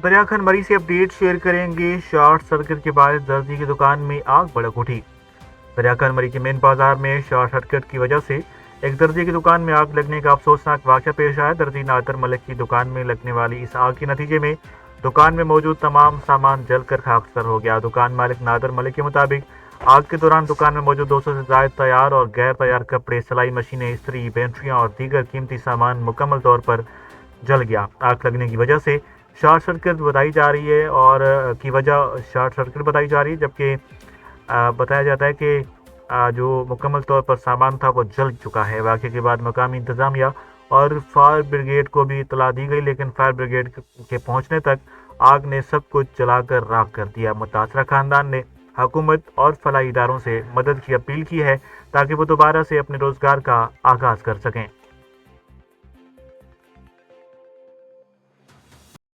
دریا خان مری سے update share کریں گے۔ شارٹ سرکٹ کے باعث درزی کی دکان میں آگ بھڑک اٹھی۔ دریا خان مری کے مین بازار میں شارٹ سرکٹ کی وجہ سے ایک درزی کی دکان میں آگ لگنے کا افسوسناک واقعہ پیش آیا۔ درزی نادر ملک کی دکان میں لگنے والی اس آگ کے نتیجے میں دکان میں موجود تمام سامان جل کر خاکستر ہو گیا۔ دکان مالک نادر ملک کے مطابق آگ کے دوران دکان میں موجود 200 سے زائد تیار اور غیر تیار کپڑے، سلائی مشینیں، استری، بینٹریاں اور دیگر قیمتی سامان مکمل طور پر جل گیا۔ آگ لگنے کی وجہ سے شارٹ سرکٹ بتائی جا رہی ہے جبکہ بتایا جاتا ہے کہ جو مکمل طور پر سامان تھا وہ جل چکا ہے۔ واقعے کے بعد مقامی انتظامیہ اور فائر بریگیڈ کو بھی اطلاع دی گئی، لیکن فائر بریگیڈ کے پہنچنے تک آگ نے سب کچھ جلا کر راکھ کر دیا۔ متاثرہ خاندان نے حکومت اور فلاحی اداروں سے مدد کی اپیل کی ہے تاکہ وہ دوبارہ سے اپنے روزگار کا آغاز کر سکیں۔